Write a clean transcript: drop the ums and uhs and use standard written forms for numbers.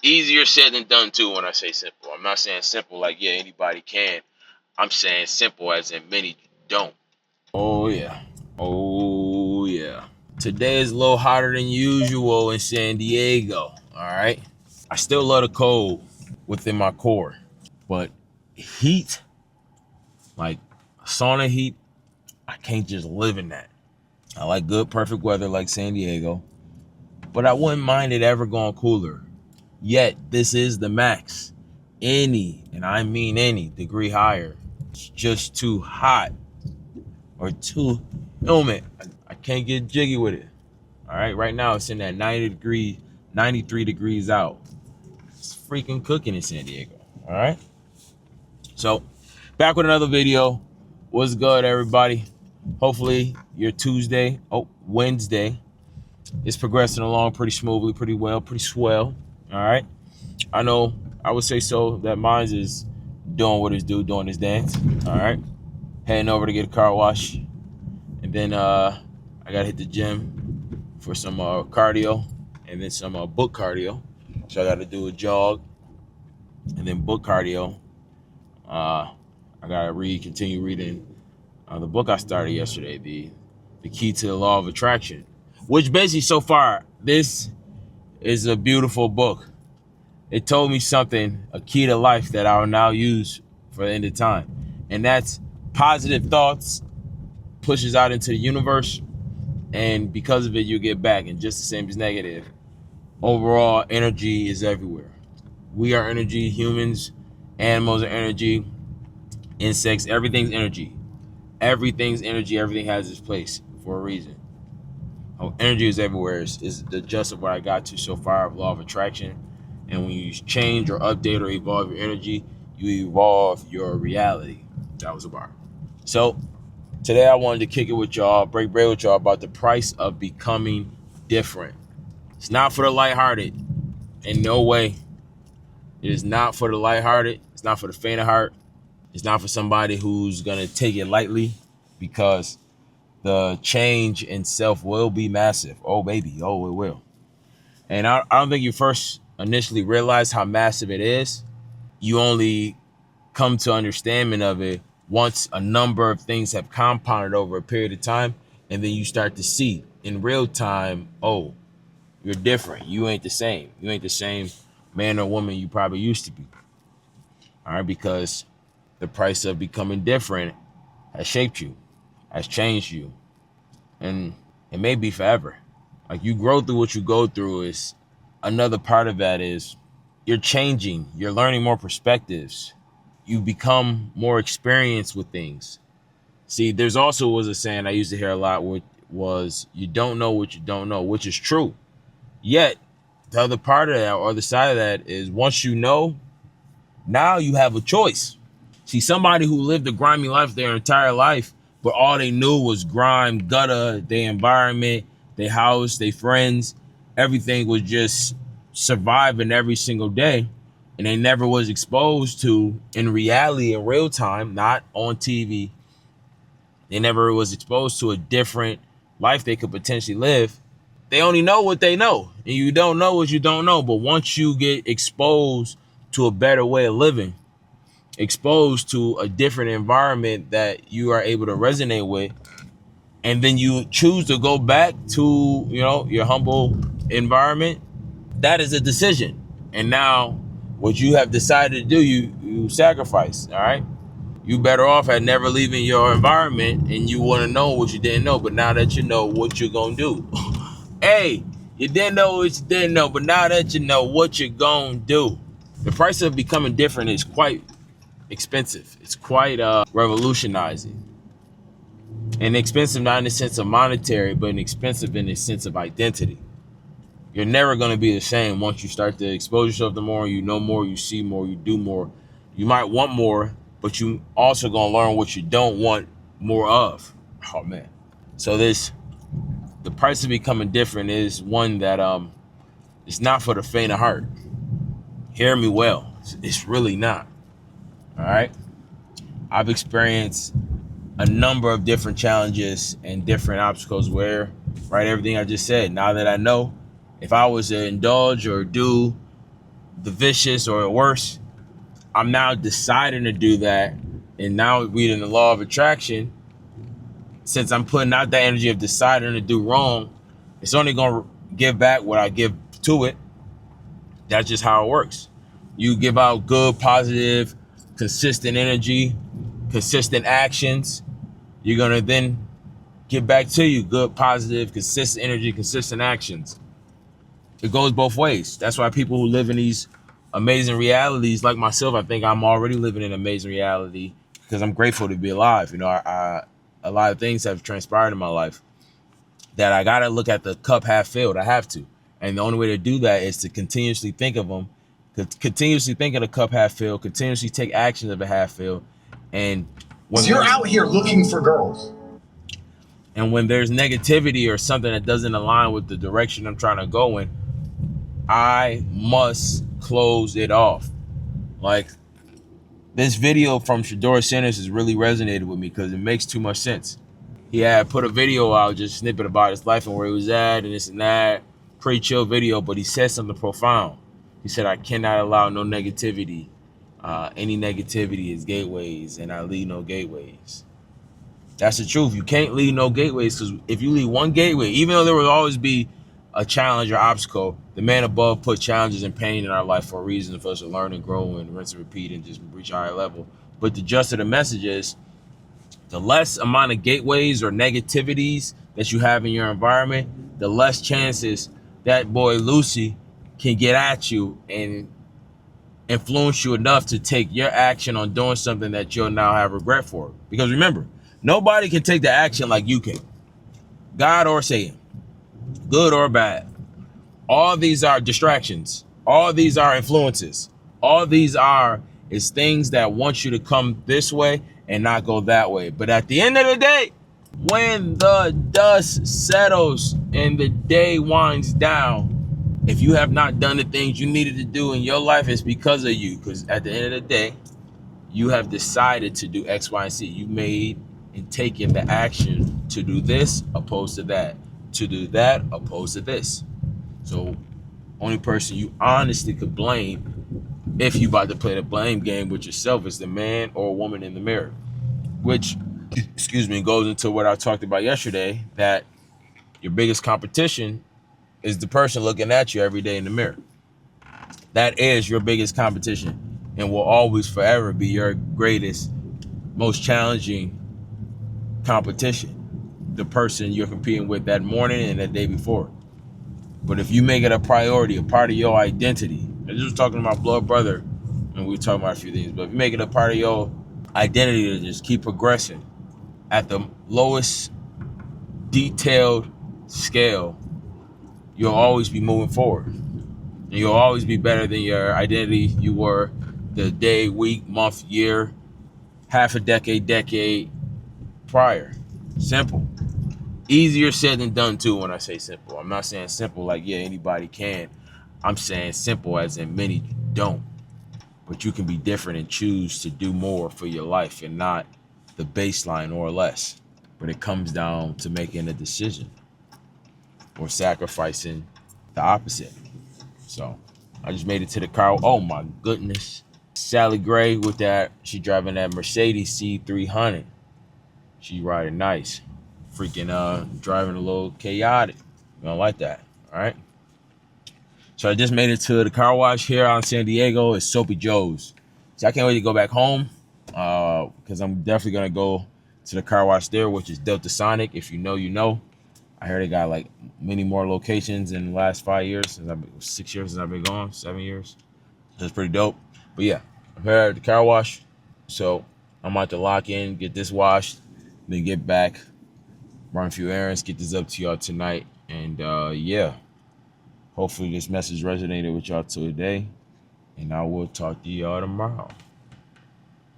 Easier said than done too when I say simple. I'm not saying simple like, yeah, anybody can. I'm saying simple as in many don't. Oh, yeah. Oh, yeah. Today is a little hotter than usual in San Diego. All right. I still love the cold within my core, but heat, like sauna heat, I can't just live in that. I like good, perfect weather like San Diego, but I wouldn't mind it ever going cooler. Yet, this is the max. Any, and I mean any, degree higher, it's just too hot or too humid. I can't get jiggy with it. All right, right now it's in that 93 degrees out. It's freaking cooking in San Diego. All right. So, back with another video. What's good, everybody? Hopefully, your Wednesday is progressing along pretty smoothly, pretty well, pretty swell. All right. I know I would say so that mine is doing what it's doing his dance. All right. Heading over to get a car wash. And then I got to hit the gym for some cardio and then some book cardio. So I got to do a jog and then book cardio. I got to continue reading the book I started yesterday, the Key to the Law of Attraction, which basically so far, this is a beautiful book. It told me something, a key to life that I will now use for the end of time. And that's positive thoughts pushes out into the universe. And because of it, you get back. And just the same as negative. Overall, energy is everywhere. We are energy. Humans, animals are energy. Insects, everything's energy. Everything's energy. Everything has its place for a reason. Energy is everywhere is the gist of what I got to so far of law of attraction. And when you change or update or evolve your energy, you evolve your reality. That was a bar. So today I wanted to kick it with y'all, break bread with y'all about the price of becoming different. It's not for the lighthearted. In no way. It is not for the lighthearted. It's not for the faint of heart. It's not for somebody who's going to take it lightly, because the change in self will be massive. Oh, baby. Oh, it will. And I don't think you first initially realize how massive it is. You only come to understanding of it once a number of things have compounded over a period of time, and then you start to see in real time, oh, you're different. You ain't the same. You ain't the same man or woman you probably used to be. All right, because the price of becoming different has shaped you, has changed you, and it may be forever. Like, you grow through what you go through. Is another part of that is you're changing, you're learning more perspectives, you become more experienced with things. See, there's also was a saying I used to hear a lot, which was, you don't know what you don't know, which is true. Yet the other part of that, or the side of that, is once you know, now you have a choice. See, somebody who lived a grimy life their entire life, but all they knew was grime, gutter, their environment, their house, their friends, everything was just surviving every single day. And they never was exposed to, in reality, in real time, not on TV. They never was exposed to a different life they could potentially live. They only know what they know. And you don't know what you don't know. But once you get exposed to a better way of living, exposed to a different environment that you are able to resonate with, and then you choose to go back to, your humble environment, that is a decision. And now what you have decided to do, you sacrifice. All right. You better off at never leaving your environment, and you want to know what you didn't know. But now that you know what you're going to do, hey, you didn't know what you didn't know, but now that you know what you're going to do, the price of becoming different is quite expensive. It's quite revolutionizing. And expensive not in the sense of monetary, but expensive in the sense of identity. You're never going to be the same once you start to expose yourself to more, you know more, you see more, you do more. You might want more, but you also going to learn what you don't want more of. Oh, man. So the price of becoming different is one that it's not for the faint of heart. Hear me well. It's really not. All right. I've experienced a number of different challenges and different obstacles where, right, everything I just said, now that I know, if I was to indulge or do the vicious or worse, I'm now deciding to do that. And now reading the law of attraction, since I'm putting out that energy of deciding to do wrong, it's only going to give back what I give to it. That's just how it works. You give out good, positive, consistent energy, consistent actions. You're going to then give back to you good, positive, consistent energy, consistent actions. It goes both ways. That's why people who live in these amazing realities, like myself, I think I'm already living in an amazing reality because I'm grateful to be alive. You know, a lot of things have transpired in my life that I got to look at the cup half filled. I have to. And the only way to do that is to continuously think of them, continuously think of the cup half filled, continuously take actions of a half filled. And when you're out here looking for girls, and when there's negativity or something that doesn't align with the direction I'm trying to go in, I must close it off. Like, this video from Shador Sanders has really resonated with me because it makes too much sense. He had put a video out, just snippet about his life and where he was at and this and that. Pretty chill video, but he said something profound. He said, I cannot allow no negativity. Any negativity is gateways, and I lead no gateways. That's the truth. You can't lead no gateways, because if you lead one gateway, even though there will always be a challenge or obstacle, the man above put challenges and pain in our life for a reason, for us to learn and grow and rinse and repeat and just reach a higher level. But the gist of the message is, the less amount of gateways or negativities that you have in your environment, the less chances that boy Lucy can get at you and influence you enough to take your action on doing something that you'll now have regret for. Because remember, nobody can take the action like you can. God or Satan, good or bad. All these are distractions. All these are influences. All these is things that want you to come this way and not go that way. But at the end of the day, when the dust settles and the day winds down, if you have not done the things you needed to do in your life, it's because of you. Because at the end of the day, you have decided to do X, Y, and Z. You made and taken the action to do this opposed to that, to do that opposed to this. So only person you honestly could blame, if you about to play the blame game with yourself, is the man or woman in the mirror, which, goes into what I talked about yesterday, that your biggest competition is the person looking at you every day in the mirror. That is your biggest competition and will always forever be your greatest, most challenging competition. The person you're competing with that morning and that day before. But if you make it a priority, a part of your identity, I just was talking to my blood brother and we were talking about a few things, but if you make it a part of your identity to just keep progressing at the lowest detailed scale, you'll always be moving forward. And you'll always be better than your identity you were the day, week, month, year, half a decade prior. Simple. Easier said than done too when I say simple. I'm not saying simple like, yeah, anybody can. I'm saying simple as in many don't. But you can be different and choose to do more for your life and not the baseline or less. But it comes down to making a decision or sacrificing the opposite. So I just made it to the car. Oh my goodness. Sally Gray with that. She driving that Mercedes C300. She riding nice. Freaking driving a little chaotic. You don't like that. All right. So I just made it to the car wash here out in San Diego. It's Soapy Joe's. So I can't wait to go back home because I'm definitely going to go to the car wash there, which is Delta Sonic. If you know, you know. I heard they got like many more locations in the last 5 years. 6 years since I've been gone, 7 years. That's pretty dope. But yeah, I'm here at the car wash. So I'm about to lock in, get this washed, then get back, run a few errands, get this up to y'all tonight. And yeah, hopefully this message resonated with y'all today. And I will talk to y'all tomorrow.